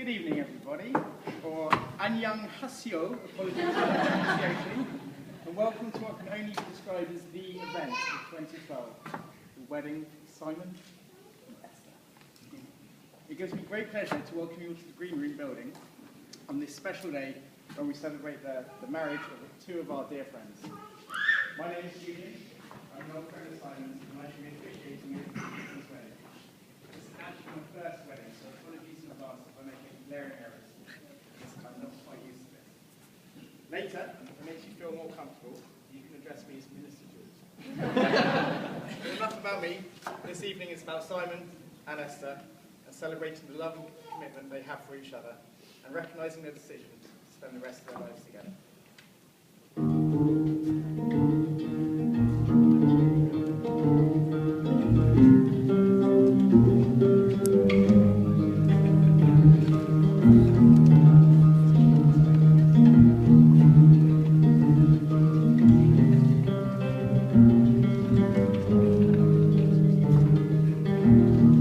Good evening, everybody, or annyeonghaseyo, apologies for the pronunciation, and welcome to what can only be described as the event of 2012, the wedding of Symon and Esther. It gives me great pleasure to welcome you all to the Green Room building on this special day when we celebrate the marriage of two of our dear friends. My name is Jules. I'm an old friend of Symon's, and I should be officiating this wedding. This is actually my first wedding, so apologies in advance if I make any glaring errors. I'm not quite used to this. Later, if it makes you feel more comfortable, you can address me as Minister Jules. But enough about me. This evening is about Symon and Esther, and celebrating the love and commitment they have for each other, and recognising their decision to spend the rest of their lives together.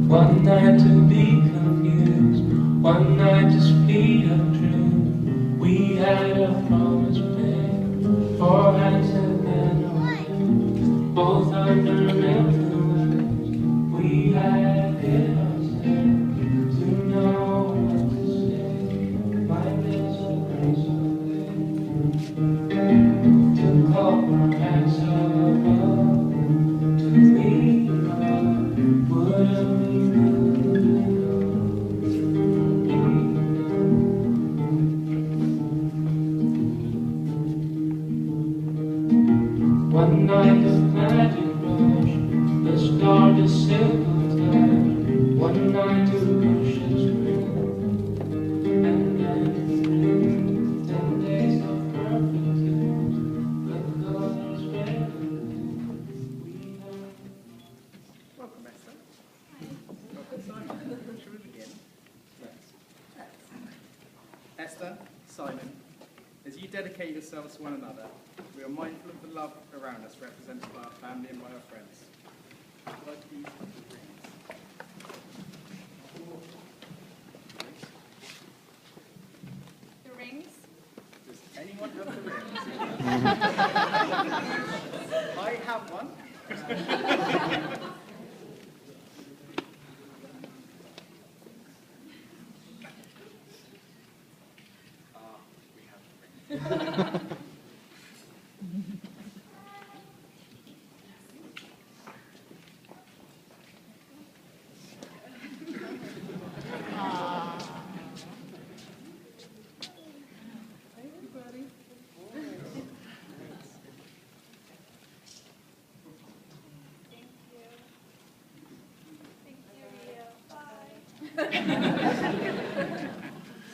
One night to be confused, one night to speed up dream. We had a promise made, 4 hands and then away. Both under influence, we had hit ourselves to know what to say. My desperation to call our hands above, to leave love would have been. One night of magic rush, the star to simple touch. One night to push and scream, and then 10 days of perfect dreams. The colors red. Welcome, Esther. Welcome, Symon. Shall we begin? Yes. Esther, Symon, as you dedicate yourselves to one another, we are mindful of the love around us represented by our family and by our friends. Would you like these rings? The rings? Does anyone have the rings? I have one. We have the rings.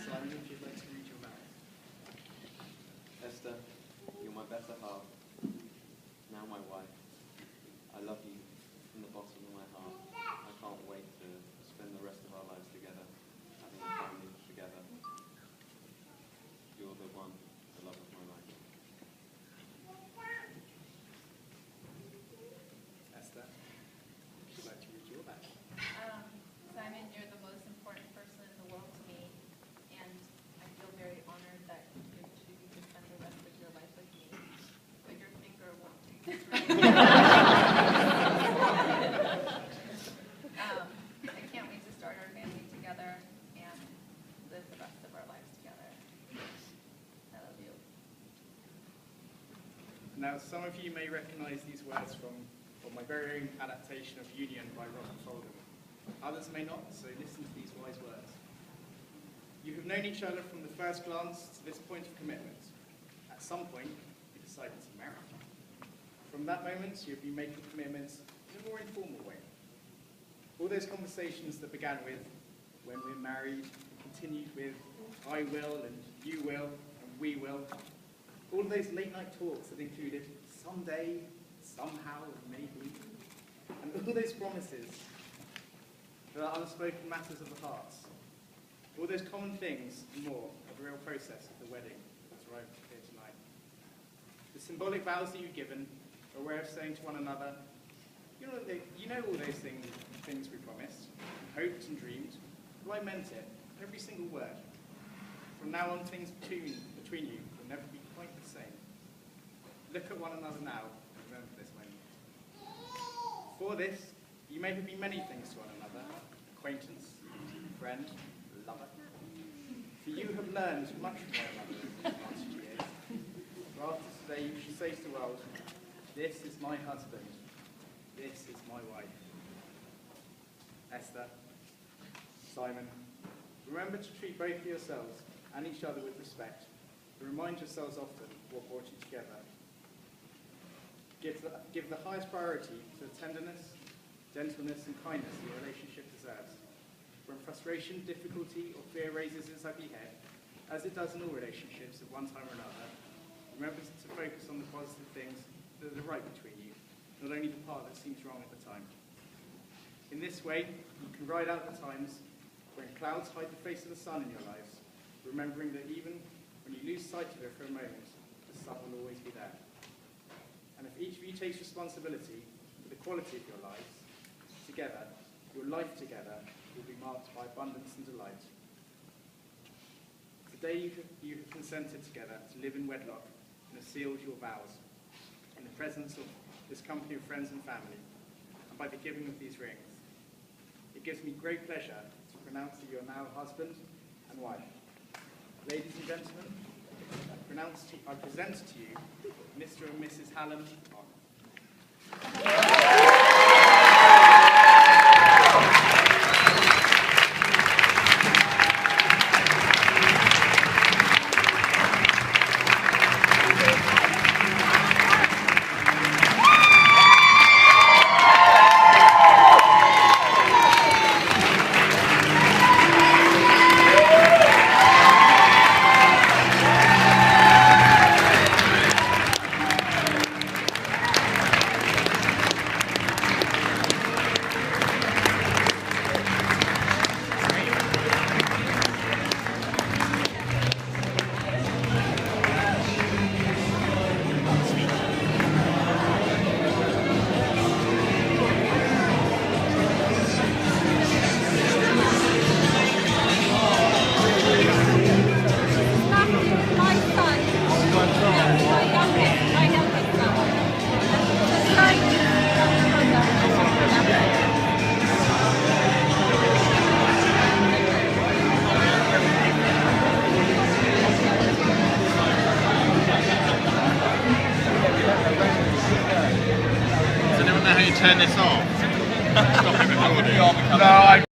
Symon, if you'd like to read your vows. Esther, you're my better half, now my wife. I love you from the bottom of my heart. I can't wait to spend the rest of our lives together, having a family together. You're the one, the love of my life. Esther, if you'd like to read your vows. Symon, you're the most important person in the world to me, and I feel very honored that you're choosing to spend the rest of your life with me. But your finger won't do this right. I can't wait to start our family together and live the rest of our lives together. I love you. Now, some of you may recognise these words from my very own adaptation of Union by Robert Foldham. Others may not, so listen to these wise words. You have known each other from the first glance to this point of commitment. At some point, you decided to marry. From that moment, you have been making commitments in a more informal way. All those conversations that began with, when we're married, continued with, I will, and you will, and we will. All of those late night talks that included someday, somehow, maybe. And all those promises that are unspoken matters of the hearts. All those common things and more of the real process of the wedding that's arrived here tonight. The symbolic vows that you've given are a way of saying to one another, you know all those things we promised, hoped and dreamed, well, I meant it, every single word. From now on, things between you will never be quite the same. Look at one another now and remember this moment. For this, you may have been many things to one another: acquaintance, friend, lover. For you have learned much from one another in the past few years. For after today, you should say to the world, "This is my husband. This is my wife." Esther, Symon, remember to treat both yourselves and each other with respect, and remind yourselves often what brought you together. Give the highest priority to the tenderness, gentleness, and kindness your relationship deserves. When frustration, difficulty, or fear raises its ugly head, as it does in all relationships at one time or another, remember to focus on the positive things that are right between you, not only the part that seems wrong at the time. In this way, you can ride out the times when clouds hide the face of the sun in your lives, remembering that even when you lose sight of it for a moment, the sun will always be there. And if each of you takes responsibility for the quality of your lives, together, your life together will be marked by abundance and delight. Today you have consented together to live in wedlock and have sealed your vows in the presence of this company of friends and family, and by the giving of these rings. It gives me great pleasure to pronounce that you are now husband and wife. Ladies and gentlemen, I present to you Mr. and Mrs. Hallam-Park. Does anyone know how you turn this off? Stop it recording. No,